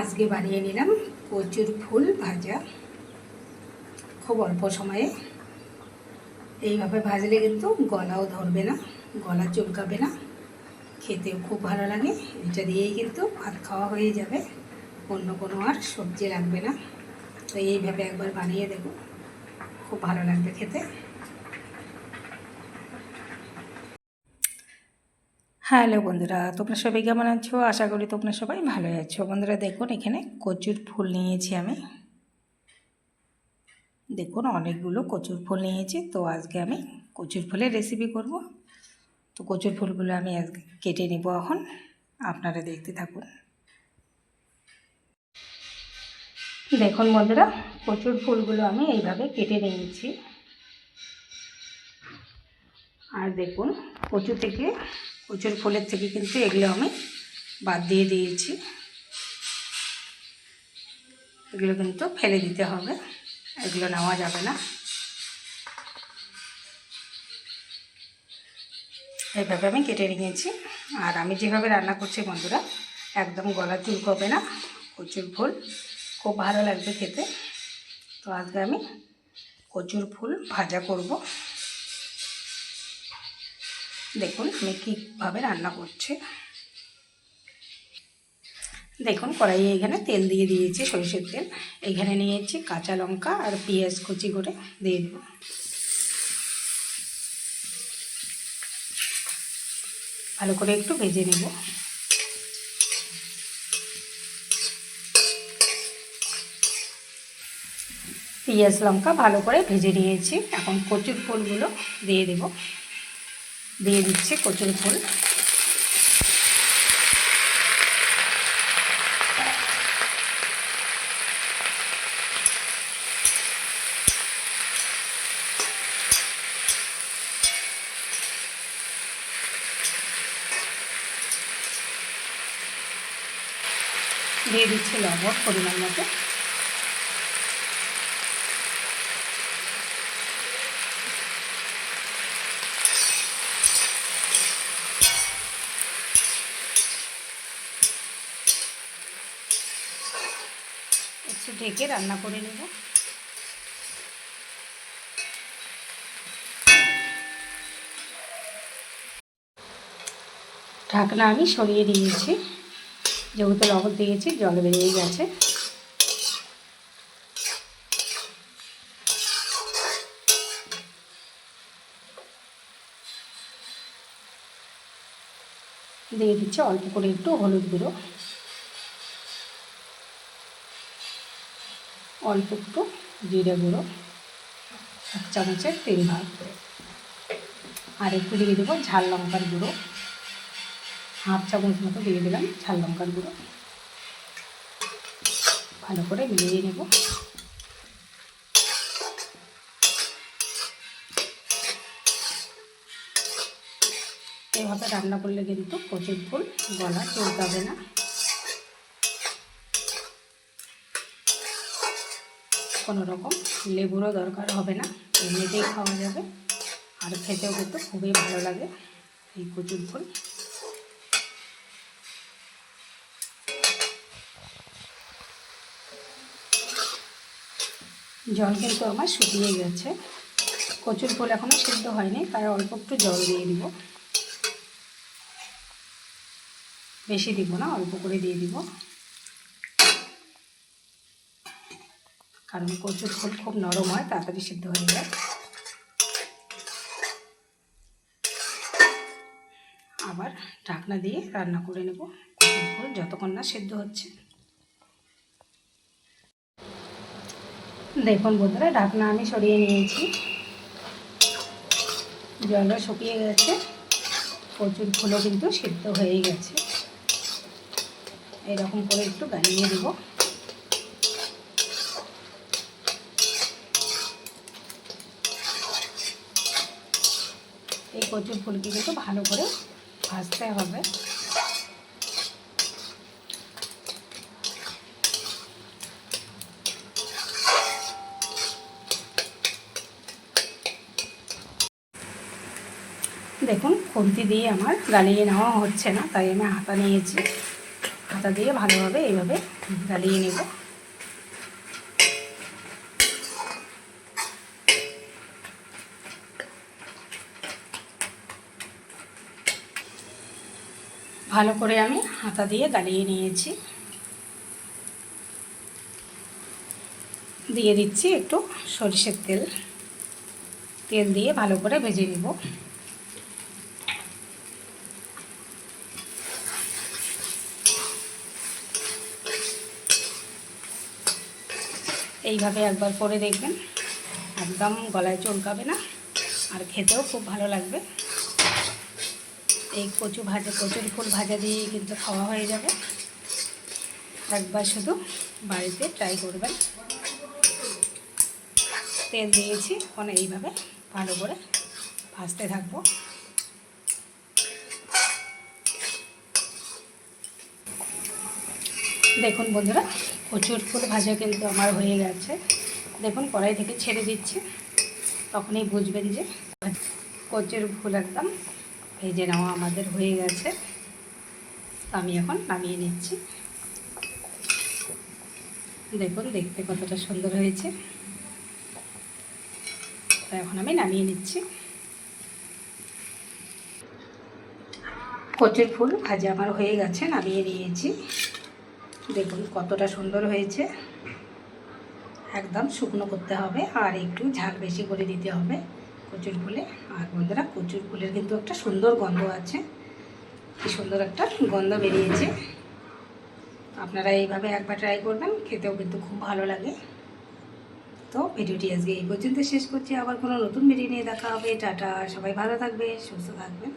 আজকে বানিয়ে নিলাম কচুর ফুল ভাজা। খুব অল্প সময়ে এইভাবে ভাজলে কিন্তু গলাও ধরবে না, গলা চুলকাবে না, খেতেও খুব ভালো লাগে। এটা দিয়েই কিন্তু ভাত খাওয়া হয়ে যাবে, অন্য কোনো আর সবজি লাগবে না। তো এইভাবে একবার বানিয়ে দেবো, খুব ভালো লাগবে খেতে। হ্যালো বন্ধুরা, তোমরা সবাই কেমন আছো? আশা করি তোমরা সবাই ভালো আছো। বন্ধুরা দেখুন, এখানে কচুর ফুল নিয়েছি আমি। দেখুন অনেকগুলো কচুর ফুল নিয়েছি। তো আজকে আমি কচুর ফুলের রেসিপি করব। তো কচুর ফুলগুলো আমি আজকে কেটে নেব। এখন আপনারা দেখতে থাকুন। দেখুন বন্ধুরা, কচুর ফুলগুলো আমি এইভাবে কেটে নিয়েছি। আর দেখুন কচুর ফুলের থেকে কিন্তু এগুলো আমি বাদ দিয়ে দিয়েছি। এগুলো কিন্তু ফেলে দিতে হবে, এগুলো নেওয়া যাবে না। এইভাবে আমি কেটে নিয়েছি। আর আমি যেভাবে রান্না করছি বন্ধুরা, একদম গলা চুলকাবে না, কচুর ফুল খুব ভালো লাগবে খেতে। তো আজকে আমি কচুর ফুল ভাজা করব। দেখুন আমি কীভাবে রান্না করছি। দেখুন কড়াইয়ে এখানে তেল দিয়ে দিয়েছি, সরষের তেল। এখানে নিয়েছি কাঁচা লঙ্কা আর পেঁয়াজ কুচি করে দিয়ে দেব। ভালো করে একটু ভেজে নেব। পেঁয়াজ লঙ্কা ভালো করে ভেজে নিয়েছি। এখন কচুর ফুলগুলো দিয়ে দেব। দিয়ে দিচ্ছি কচুর ফুল। দিয়ে দিচ্ছি লবণ পরিমাণ মতো। একটু ঢেকে রান্না করে নেব। ঢাকনা আমি সরিয়ে দিয়েছি, যেহেতু লবণ দিয়েছি জল বেরিয়ে গেছে। দিয়ে দিচ্ছি অল্প করে একটু হলুদ গুঁড়ো, অল্প একটু জিরে গুঁড়ো, 1 চামচের 3 ভাগ। আর একটু দিয়ে দেবো ঝাল লঙ্কার গুঁড়ো, 1/2 চামচ মতো দিয়ে দিলাম ঝাল লঙ্কার গুঁড়ো। ভালো করে মিলিয়ে নেব। এভাবে রান্না করলে কিন্তু কচুর ফুল গলা চুলকাবে না। কোনো রকম লেবুরও দরকার হবে না, এমনিতেই খাওয়া যাবে। আর খেতেও কিন্তু খুবই ভালো লাগে এই কচুর ফুল। জল কিন্তু আমার শুকিয়ে গেছে। কচুর ফুল এখনও সিদ্ধ হয়নি, তাই অল্প একটু জল দিয়ে দিব। বেশি দিব না, অল্প করে দিয়ে দিব, কারণ কচুর ফুল খুব নরম হয়, তাড়াতাড়ি সিদ্ধ হয়ে যায়। আবার ঢাকনা দিয়ে রান্না করে নেব কচুর ফুল যতক্ষণ না সিদ্ধ হচ্ছে। দেখুন বন্ধুরা, ঢাকনা আমি সরিয়ে নিয়েছি, জলও শুকিয়ে গেছে, কচুর ফুলও কিন্তু সিদ্ধ হয়ে গেছে। এরকম করে একটু গালিয়ে দেব। এই কচুর ফুলকে কিন্তু ভালো করে ভাজতে হবে। দেখুন খুন্তি দিয়ে আমার গালিয়ে নেওয়া হচ্ছে না, তাই আমি হাতা নিয়েছি। হাতা দিয়ে ভালোভাবে এইভাবে গালিয়ে নেব। ভালো করে আমি হাতা দিয়ে গালিয়ে নিয়েছি। দিয়ে দিচ্ছি একটু সরিষার তেল। তেল দিয়ে ভালো করে ভেজে নেব। এইভাবে একবার করে দেখবেন, একদম গলায় চলকাবে না, আর খেতেও খুব ভালো লাগবে। এই কচুর ফুল ভাজা দিয়েই কিন্তু খাওয়া হয়ে যাবে। একবার শুধু বাড়িতে ট্রাই করবেন। তেল দিয়েছি, এখন এইভাবে ভালো করে ভাজতে থাকবো। দেখুন বন্ধুরা, কচুর ফুল ভাজা কিন্তু আমার হয়ে গেছে। দেখুন কড়াই থেকে ছেড়ে দিচ্ছি, তখনই বুঝবেন যে কচুর ফুল একদম ভেজে নেওয়া আমাদের হয়ে গেছে। আমি এখন নামিয়ে নিচ্ছি। দেখুন দেখতে কতটা সুন্দর হয়েছে। তো এখন আমি নামিয়ে নিচ্ছি। কচুর ফুল ভাজা আমার হয়ে গেছে, নামিয়ে নিয়েছি। দেখুন কতটা সুন্দর হয়েছে। একদম শুকনো করতে হবে, আর একটু ঝাল বেশি করে দিতে হবে কচুর ফুলে। আর বন্ধুরা, কচুর ফুলের কিন্তু একটা সুন্দর গন্ধ আছে, কি সুন্দর একটা গন্ধ বেরিয়েছে। আপনারা এইভাবে একবার ট্রাই করবেন, খেতেও কিন্তু খুব ভালো লাগে। তো ভিডিওটি আজকে এই পর্যন্ত শেষ করছি। আবার কোনো নতুন ভিডিও নিয়ে দেখা হবে। টাটা, সবাই ভালো থাকবে, সুস্থ থাকবেন।